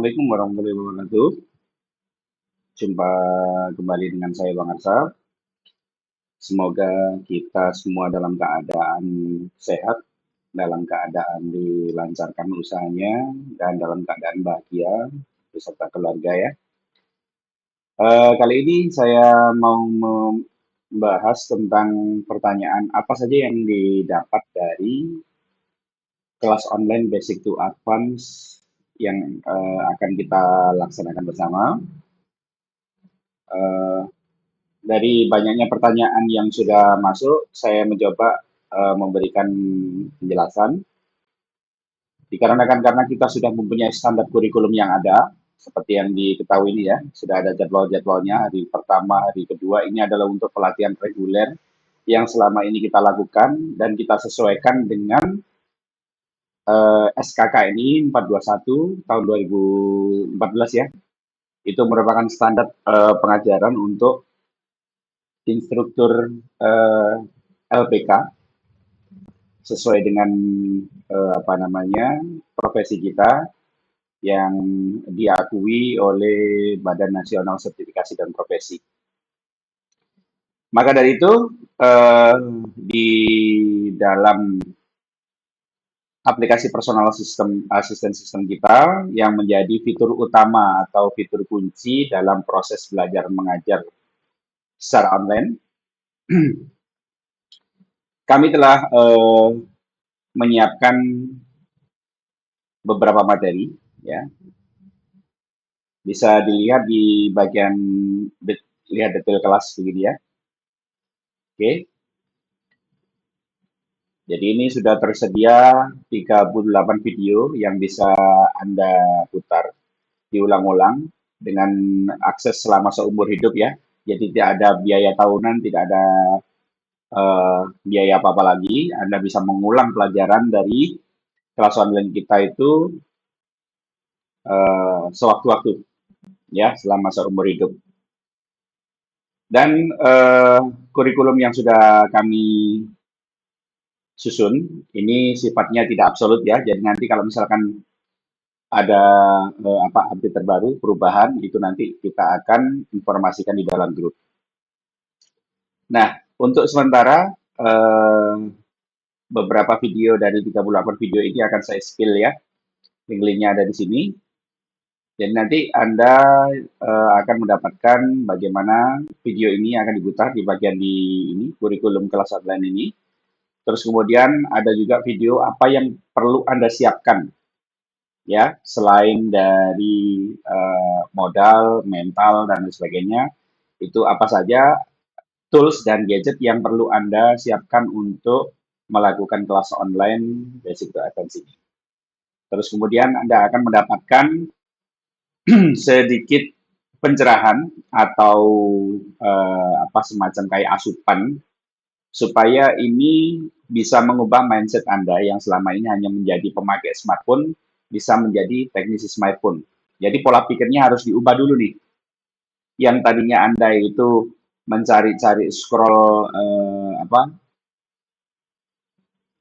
Assalamualaikum warahmatullahi wabarakatuh. Jumpa kembali dengan saya Bang Arsal. Semoga kita semua dalam keadaan sehat, dalam keadaan dilancarkan usahanya, dan dalam keadaan bahagia beserta keluarga ya. Kali ini saya mau membahas tentang pertanyaan apa saja yang didapat dari kelas online Basic to Advance yang akan kita laksanakan bersama. Eh, dari banyaknya pertanyaan yang sudah masuk, saya mencoba memberikan penjelasan. Dikarenakan karena kita sudah mempunyai standar kurikulum yang ada, seperti yang diketahui ini ya, sudah ada jadwal-jadwalnya. Hari pertama, hari kedua ini adalah untuk pelatihan reguler yang selama ini kita lakukan dan kita sesuaikan dengan SKK ini 421 tahun 2014 ya. Itu merupakan standar pengajaran untuk instruktur LPK sesuai dengan profesi kita yang diakui oleh Badan Nasional Sertifikasi dan Profesi. Maka dari itu di dalam aplikasi personal system asisten sistem kita yang menjadi fitur utama atau fitur kunci dalam proses belajar mengajar secara online, kami telah menyiapkan beberapa materi ya. Bisa dilihat di bagian lihat detail kelas begini ya. Oke. Jadi ini sudah tersedia 38 video yang bisa Anda putar diulang-ulang dengan akses selama seumur hidup ya. Jadi tidak ada biaya tahunan, tidak ada biaya apa-apa lagi. Anda bisa mengulang pelajaran dari kelas online kita itu sewaktu-waktu ya selama seumur hidup. Dan kurikulum yang sudah kami susun ini sifatnya tidak absolut ya. Jadi nanti kalau misalkan ada update terbaru, perubahan itu nanti kita akan informasikan di dalam grup. Nah, untuk sementara beberapa video dari 38 video ini akan saya spill ya. Link-linknya ada di sini. Jadi nanti Anda akan mendapatkan bagaimana video ini akan diputar di bagian di ini, kurikulum kelas online ini. Terus kemudian ada juga video apa yang perlu Anda siapkan, ya, selain dari modal, mental, dan lain sebagainya. Itu apa saja tools dan gadget yang perlu Anda siapkan untuk melakukan kelas online Basic to Advance ini. Terus kemudian Anda akan mendapatkan sedikit pencerahan atau semacam kayak asupan supaya ini bisa mengubah mindset Anda yang selama ini hanya menjadi pemakai smartphone bisa menjadi teknisi smartphone. Jadi pola pikirnya harus diubah dulu nih. Yang tadinya Anda itu mencari-cari scroll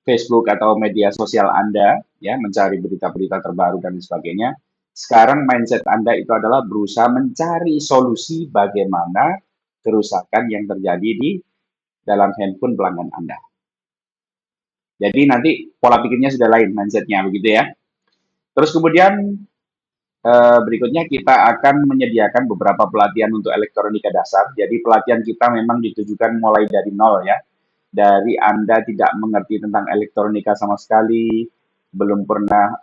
Facebook atau media sosial Anda, ya, mencari berita-berita terbaru dan sebagainya. Sekarang mindset Anda itu adalah berusaha mencari solusi bagaimana kerusakan yang terjadi di dalam handphone pelanggan Anda. Jadi nanti pola pikirnya sudah lain mindsetnya begitu ya. Terus kemudian berikutnya kita akan menyediakan beberapa pelatihan untuk elektronika dasar. Jadi pelatihan kita memang ditujukan mulai dari nol ya. Dari Anda tidak mengerti tentang elektronika sama sekali, belum pernah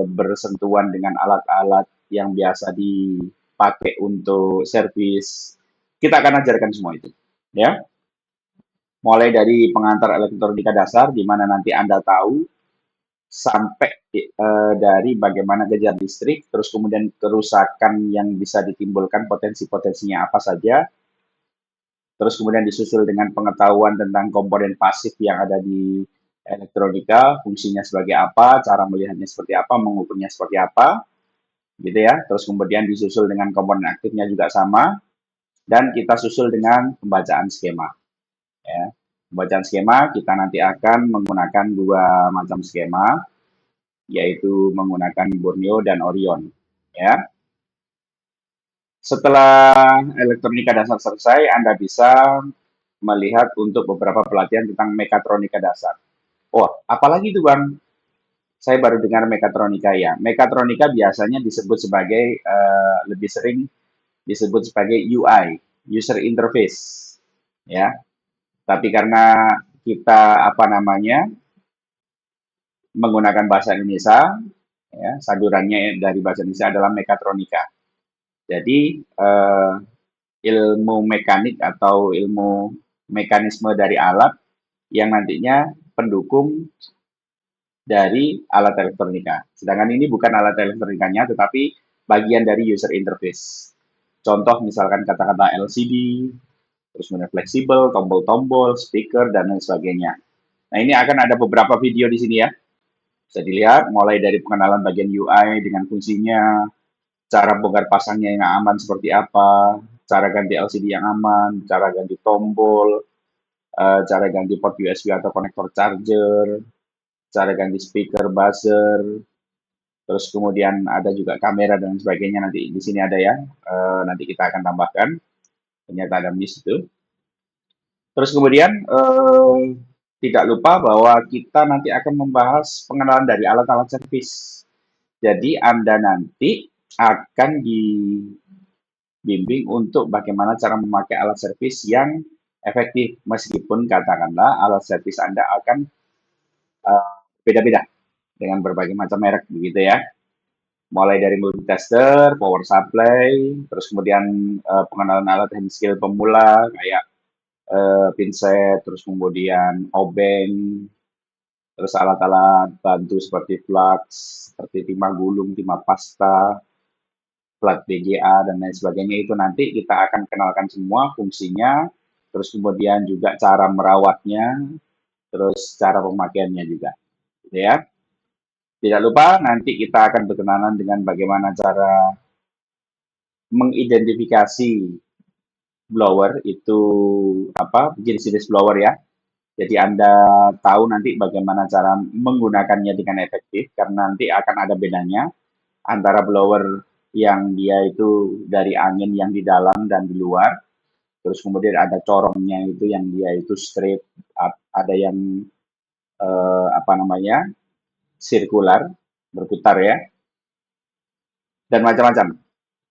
bersentuhan dengan alat-alat yang biasa dipakai untuk servis, kita akan ajarkan semua itu, ya. Mulai dari pengantar elektronika dasar, di mana nanti Anda tahu sampai dari bagaimana kejar listrik, terus kemudian kerusakan yang bisa ditimbulkan potensi-potensinya apa saja, terus kemudian disusul dengan pengetahuan tentang komponen pasif yang ada di elektronika, fungsinya sebagai apa, cara melihatnya seperti apa, mengukurnya seperti apa, gitu ya. Terus kemudian disusul dengan komponen aktifnya juga sama, dan kita susul dengan pembacaan skema. Ya. Pembacaan skema kita nanti akan menggunakan dua macam skema, yaitu menggunakan Borneo dan Orion. ya. Setelah elektronika dasar selesai, Anda bisa melihat untuk beberapa pelatihan tentang mekatronika dasar. Oh, apalagi itu Bang? Saya baru dengar mekatronika ya. Mekatronika biasanya disebut sebagai lebih sering disebut sebagai UI, user interface, ya. Tapi karena kita menggunakan bahasa Indonesia, ya, sadurannya dari bahasa Indonesia adalah mekatronika. Jadi ilmu mekanik atau ilmu mekanisme dari alat yang nantinya pendukung dari alat elektronika. Sedangkan ini bukan alat elektronikanya, tetapi bagian dari user interface. Contoh misalkan kata-kata LCD, terus kemudian fleksibel, tombol-tombol, speaker, dan lain sebagainya. Nah, ini akan ada beberapa video di sini ya. Bisa dilihat mulai dari pengenalan bagian UI dengan fungsinya, cara bongkar pasangnya yang aman seperti apa, cara ganti LCD yang aman, cara ganti tombol, cara ganti port USB atau konektor charger, cara ganti speaker, buzzer, terus kemudian ada juga kamera dan sebagainya nanti di sini ada ya. Nanti kita akan tambahkan, ternyata ada miss itu. Terus kemudian tidak lupa bahwa kita nanti akan membahas pengenalan dari alat-alat servis. Jadi Anda nanti akan dibimbing untuk bagaimana cara memakai alat servis yang efektif. Meskipun katakanlah alat servis Anda akan beda-beda dengan berbagai macam merek begitu ya. Mulai dari multitester, power supply, terus kemudian pengenalan alat hand skill pemula kayak pinset, terus kemudian obeng, terus alat-alat bantu seperti flux, seperti timah gulung, timah pasta, plat BGA, dan lain sebagainya itu nanti kita akan kenalkan semua fungsinya, terus kemudian juga cara merawatnya, terus cara pemakaiannya juga. Gitu ya. Tidak lupa nanti kita akan berkenalan dengan bagaimana cara mengidentifikasi blower itu apa jenis-jenis blower ya. Jadi Anda tahu nanti bagaimana cara menggunakannya dengan efektif karena nanti akan ada bedanya antara blower yang dia itu dari angin yang di dalam dan di luar. Terus kemudian ada corongnya itu yang dia itu straight, ada yang sirkular, berputar ya, dan macam-macam.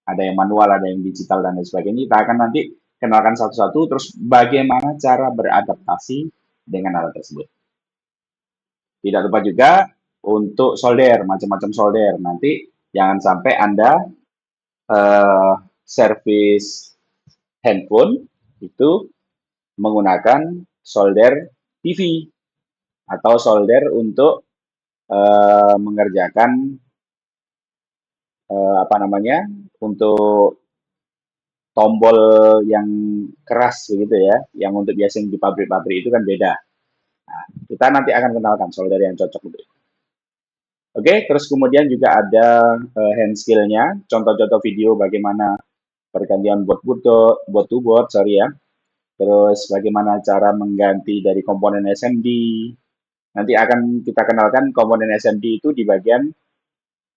Ada yang manual, ada yang digital dan lain sebagainya. Kita akan nanti kenalkan satu-satu, terus bagaimana cara beradaptasi dengan alat tersebut. Tidak lupa juga untuk solder, macam-macam solder. Nanti jangan sampai Anda servis handphone itu menggunakan solder TV atau solder untuk mengerjakan untuk tombol yang keras begitu ya, yang untuk biasa di pabrik-pabrik itu kan beda. Nah, kita nanti akan kenalkan solder yang cocok untuk itu. Oke, terus kemudian juga ada hand skill-nya, contoh-contoh video bagaimana pergantian board to board, sorry ya. Terus bagaimana cara mengganti dari komponen SMD. Nanti akan kita kenalkan komponen SMD itu di bagian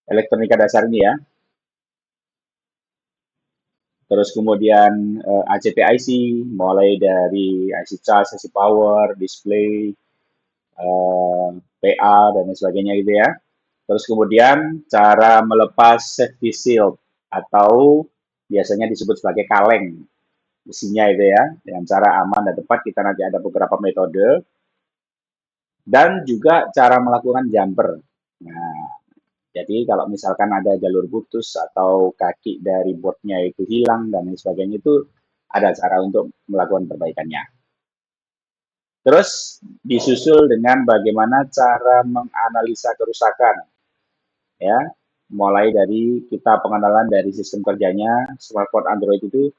elektronika dasar ini ya. Terus kemudian ACP IC, mulai dari IC charge, IC power, display, PA, dan lain sebagainya gitu ya. Terus kemudian cara melepas safety shield atau biasanya disebut sebagai kaleng mesinnya itu ya. Dengan cara aman dan tepat kita nanti ada beberapa metode. Dan juga cara melakukan jumper. Nah, jadi kalau misalkan ada jalur putus atau kaki dari boardnya itu hilang dan lain sebagainya itu ada cara untuk melakukan perbaikannya. Terus disusul dengan bagaimana cara menganalisa kerusakan. Ya, mulai dari kita pengenalan dari sistem kerjanya smartphone Android itu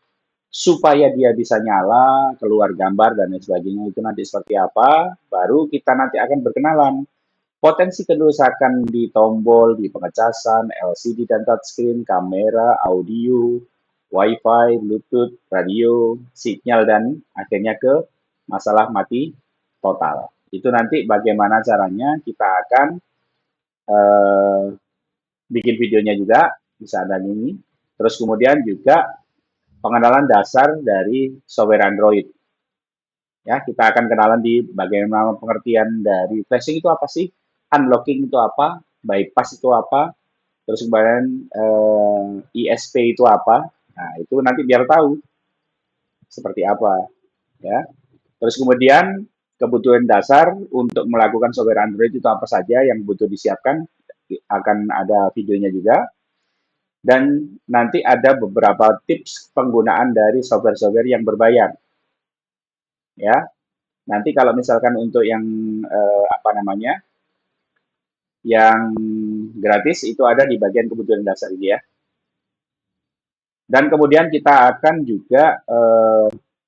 supaya dia bisa nyala, keluar gambar dan lain sebagainya itu nanti seperti apa, baru kita nanti akan berkenalan potensi kerusakan di tombol, di pengecasan, LCD dan touchscreen, kamera, audio, WiFi, Bluetooth, radio, sinyal, dan akhirnya ke masalah mati total. Itu nanti bagaimana caranya kita akan bikin videonya juga bisa Anda ini. Terus kemudian juga pengenalan dasar dari software Android. Ya, kita akan kenalan di bagaimana pengertian dari flashing itu apa sih, unlocking itu apa, bypass itu apa, terus kemudian ISP itu apa. Nah, itu nanti biar tahu seperti apa, ya. Terus kemudian kebutuhan dasar untuk melakukan software Android itu apa saja yang butuh disiapkan, akan ada videonya juga. Dan nanti ada beberapa tips penggunaan dari software-software yang berbayar, ya. Nanti kalau misalkan untuk yang apa namanya, yang gratis itu ada di bagian kebutuhan dasar ini ya. Dan kemudian kita akan juga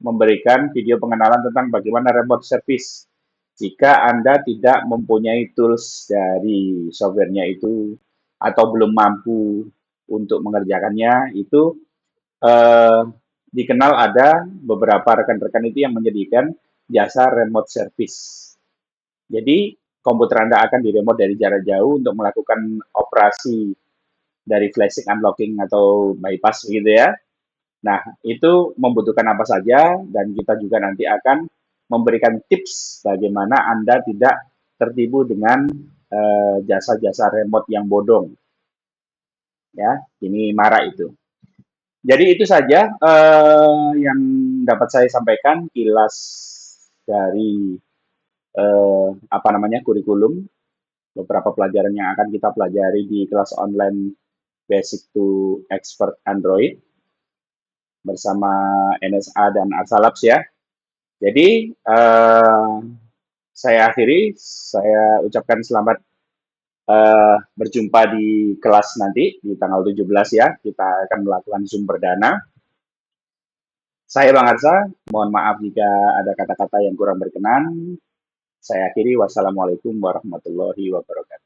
memberikan video pengenalan tentang bagaimana remote service. Jika Anda tidak mempunyai tools dari softwarenya itu atau belum mampu untuk mengerjakannya, itu eh, dikenal ada beberapa rekan-rekan itu yang menyediakan jasa remote service. Jadi komputer Anda akan diremote dari jarak jauh untuk melakukan operasi dari flashing, unlocking atau bypass gitu ya. Nah, itu membutuhkan apa saja dan kita juga nanti akan memberikan tips bagaimana Anda tidak tertipu dengan jasa-jasa remote yang bodong. Ya, ini marah itu. Jadi itu saja yang dapat saya sampaikan kilas dari apa namanya kurikulum, beberapa pelajaran yang akan kita pelajari di kelas online Basic to Expert Android bersama NSA dan Arsalabs ya. Jadi saya akhiri, saya ucapkan selamat berjumpa di kelas nanti di tanggal 17 ya. Kita akan melakukan Zoom perdana. Saya Bang Arsa, mohon maaf jika ada kata-kata yang kurang berkenan. Saya akhiri, wassalamualaikum warahmatullahi wabarakatuh.